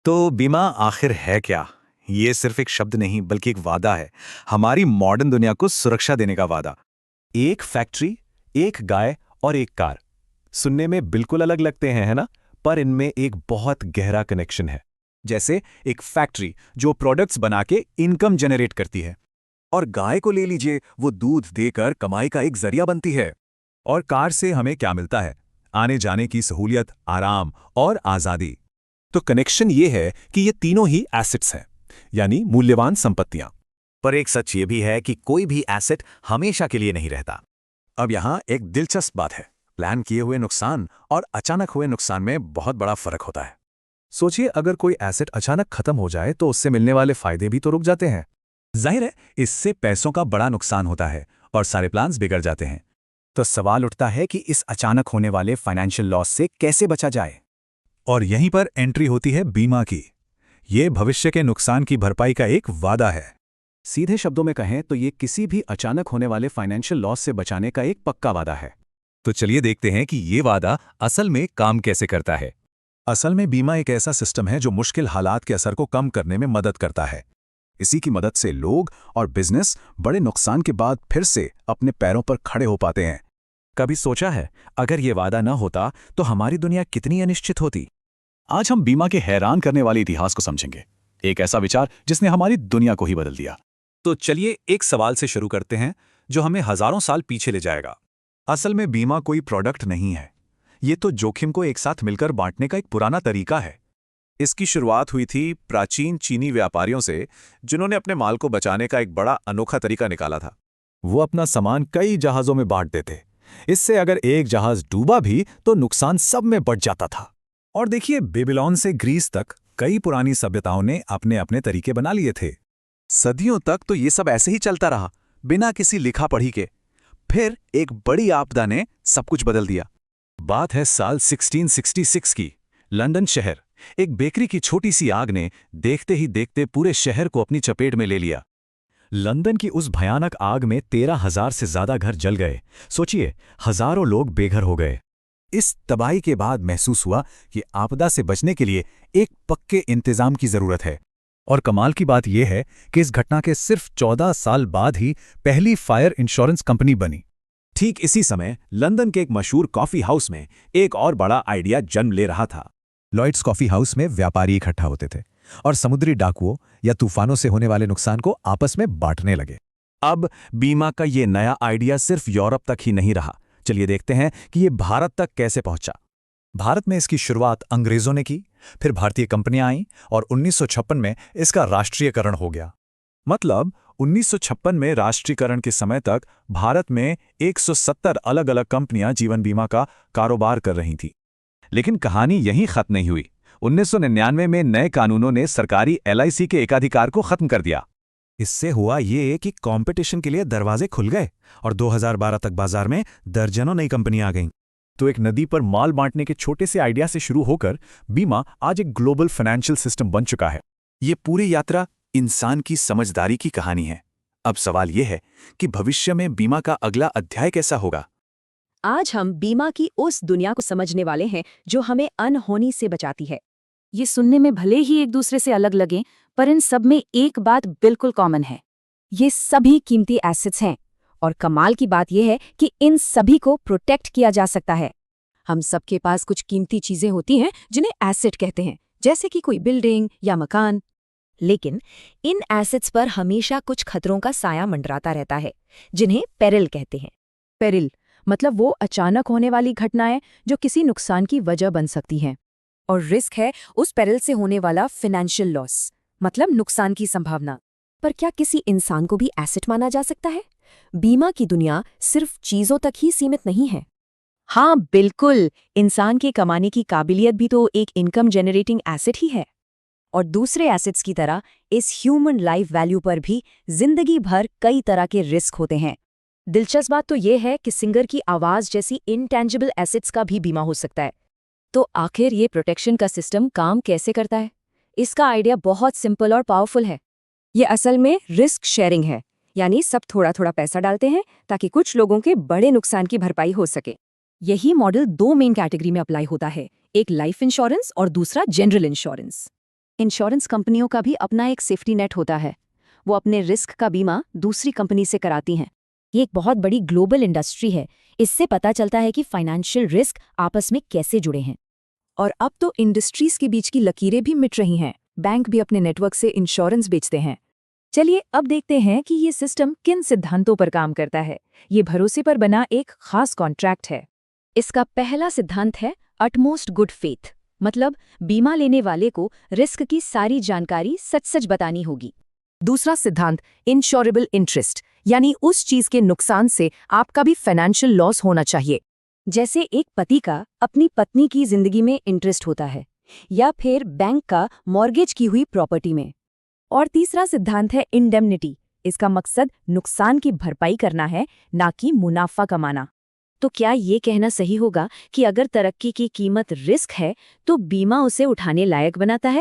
तो बीमा आखिर है क्या? ये सिर्फ एक शब्द नहीं बल्कि एक वादा है। हमारी मॉडर्न दुनिया को सुरक्षा देने का वादा। एक फैक्ट्री, एक गाय और एक कार। सुनने में बिल्कुल अलग लगते हैं, है ना? पर इनमें एक बहुत गहरा कनेक्शन है। जैसे एक फैक्ट्री जो प्रोडक्ट्स बना के इनकम जनरेट करती है, और गाय को ले लीजिए, वो दूध देकर कमाई का एक जरिया बनती है। और कार से हमें क्या मिलता है? आने जाने की सहूलियत, आराम और आज़ादी। तो कनेक्शन ये है कि ये तीनों ही एसेट्स हैं, यानी मूल्यवान संपत्तियां। पर एक सच ये भी है कि कोई भी एसेट हमेशा के लिए नहीं रहता। अब यहाँ एक दिलचस्प बात है। प्लान किए हुए नुकसान और अचानक हुए नुकसान में बहुत बड़ा फर्क होता है। सोचिए, अगर कोई एसेट अचानक खत्म हो जाए तो उससे मिलने वाले फायदे भी तो रुक जाते हैं। जाहिर है, इससे पैसों का बड़ा नुकसान होता है और सारे प्लान्स बिगड़ जाते हैं। तो सवाल उठता है कि इस अचानक होने वाले फाइनेंशियल लॉस से कैसे बचा जाए। और यहीं पर एंट्री होती है बीमा की। ये भविष्य के नुकसान की भरपाई का एक वादा है। सीधे शब्दों में कहें तो ये किसी भी अचानक होने वाले फाइनेंशियल लॉस से बचाने का एक पक्का वादा है। तो चलिए देखते हैं कि ये वादा असल में काम कैसे करता है। असल में बीमा एक ऐसा सिस्टम है जो मुश्किल हालात के असर को कम करने में मदद करता है। इसी की मदद से लोग और बिजनेस बड़े नुकसान के बाद फिर से अपने पैरों पर खड़े हो पाते हैं। कभी सोचा है, अगर ये वादा न होता तो हमारी दुनिया कितनी अनिश्चित होती? आज हम बीमा के हैरान करने वाले इतिहास को समझेंगे। एक ऐसा विचार जिसने हमारी दुनिया को ही बदल दिया। तो चलिए एक सवाल से शुरू करते हैं जो हमें हजारों साल पीछे ले जाएगा। असल में बीमा कोई प्रोडक्ट नहीं है। ये तो जोखिम को एक साथ मिलकर बांटने का एक पुराना तरीका है। इसकी शुरुआत हुई थी प्राचीन चीनी व्यापारियों से, जिन्होंने अपने माल को बचाने का एक बड़ा अनोखा तरीका निकाला था। वो अपना सामान कई जहाज़ों में बांट देते। इससे अगर एक जहाज डूबा भी तो नुकसान सब में बढ़ जाता था। और देखिए, बेबीलोन से ग्रीस तक कई पुरानी सभ्यताओं ने अपने अपने तरीके बना लिए थे। सदियों तक तो ये सब ऐसे ही चलता रहा, बिना किसी लिखा पढ़ी के। फिर एक बड़ी आपदा ने सब कुछ बदल दिया। बात है साल 1666 की। लंदन शहर, एक बेकरी की छोटी सी आग ने देखते ही देखते पूरे शहर को अपनी चपेट में ले लिया। लंदन की उस भयानक आग में 13,000 से ज्यादा घर जल गए। सोचिए, हजारों लोग बेघर हो गए। इस तबाही के बाद महसूस हुआ कि आपदा से बचने के लिए एक पक्के इंतजाम की जरूरत है। और कमाल की बात यह है कि इस घटना के सिर्फ 14 साल बाद ही पहली फायर इंश्योरेंस कंपनी बनी। ठीक इसी समय लंदन के एक मशहूर कॉफी हाउस में एक और बड़ा आइडिया जन्म ले रहा था। लॉयड्स कॉफी हाउस में व्यापारी इकट्ठा होते थे और समुद्री डाकुओं या तूफानों से होने वाले नुकसान को आपस में बांटने लगे। अब बीमा का ये नया आइडिया सिर्फ यूरोप तक ही नहीं रहा। चलिए देखते हैं कि ये भारत तक कैसे पहुंचा। भारत में इसकी शुरुआत अंग्रेजों ने की, फिर भारतीय कंपनियां आईं और 1956 में इसका राष्ट्रीयकरण हो गया। मतलब 1956 में राष्ट्रीयकरण के समय तक भारत में 170 अलग अलग कंपनियां जीवन बीमा का कारोबार कर रही थीं। लेकिन कहानी यहीं खत्म नहीं हुई। 1999 में नए कानूनों ने सरकारी LIC के एकाधिकार को खत्म कर दिया। इससे हुआ ये कि कंपटीशन के लिए दरवाजे खुल गए और 2012 तक बाजार में दर्जनों नई कंपनियां आ गईं। तो एक नदी पर माल बांटने के छोटे से आइडिया से शुरू होकर बीमा आज एक ग्लोबल फाइनेंशियल सिस्टम बन चुका है। ये पूरी यात्रा इंसान की समझदारी की कहानी है। अब सवाल यह है कि भविष्य में बीमा का अगला अध्याय कैसा होगा। आज हम बीमा की उस दुनिया को समझने वाले हैं जो हमें अनहोनी से बचाती है। ये सुनने में भले ही एक दूसरे से अलग लगें, पर इन सब में एक बात बिल्कुल कॉमन है। ये सभी कीमती एसेट्स हैं और कमाल की बात यह है कि इन सभी को प्रोटेक्ट किया जा सकता है। हम सबके पास कुछ कीमती चीजें होती हैं जिन्हें एसेट कहते हैं, जैसे कि कोई बिल्डिंग या मकान। लेकिन इन एसेट्स पर हमेशा कुछ खतरों का साया मंडराता रहता है, जिन्हें पेरिल कहते हैं। पेरिल मतलब वो अचानक होने वाली घटनाएं जो किसी नुकसान की वजह बन सकती हैं। और रिस्क है उस पेरिल से होने वाला फाइनेंशियल लॉस, मतलब नुकसान की संभावना। पर क्या किसी इंसान को भी एसेट माना जा सकता है? बीमा की दुनिया सिर्फ चीजों तक ही सीमित नहीं है। हाँ बिल्कुल, इंसान के कमाने की काबिलियत भी तो एक इनकम जनरेटिंग एसेट ही है। और दूसरे एसेट्स की तरह इस ह्यूमन लाइफ वैल्यू पर भी जिंदगी भर कई तरह के रिस्क होते हैं। दिलचस्प बात तो यह है कि सिंगर की आवाज जैसी इनटेंजिबल एसेट्स का भी बीमा हो सकता है। तो आखिर ये प्रोटेक्शन का सिस्टम काम कैसे करता है? इसका आइडिया बहुत सिंपल और पावरफुल है। ये असल में रिस्क शेयरिंग है, यानी सब थोड़ा थोड़ा पैसा डालते हैं ताकि कुछ लोगों के बड़े नुकसान की भरपाई हो सके। यही मॉडल दो मेन कैटेगरी में अप्लाई होता है, एक लाइफ इंश्योरेंस और दूसरा जनरल इंश्योरेंस। इंश्योरेंस कंपनियों का भी अपना एक सेफ्टी नेट होता है। वो अपने रिस्क का बीमा दूसरी कंपनी से कराती हैं। ये एक बहुत बड़ी ग्लोबल इंडस्ट्री है। इससे पता चलता है कि फाइनेंशियल रिस्क आपस में कैसे जुड़े हैं। और अब तो इंडस्ट्रीज के बीच की लकीरें भी मिट रही हैं। बैंक भी अपने नेटवर्क से इंश्योरेंस बेचते हैं। चलिए अब देखते हैं कि ये सिस्टम किन सिद्धांतों पर काम करता है। ये भरोसे पर बना एक खास कॉन्ट्रैक्ट है। इसका पहला सिद्धांत है अटमोस्ट गुड फेथ, मतलब बीमा लेने वाले को रिस्क की सारी जानकारी सच-सच बतानी होगी। दूसरा सिद्धांत इंश्योरेबल इंटरेस्ट, यानी उस चीज के नुकसान से आपका भी फाइनेंशियल लॉस होना चाहिए। जैसे एक पति का अपनी पत्नी की जिंदगी में इंटरेस्ट होता है, या फिर बैंक का मॉर्गेज की हुई प्रॉपर्टी में। और तीसरा सिद्धांत है इंडेमनिटी। इसका मकसद नुकसान की भरपाई करना है, ना कि मुनाफा कमाना। तो क्या ये कहना सही होगा कि अगर तरक्की की कीमत रिस्क है तो बीमा उसे उठाने लायक बनाता है?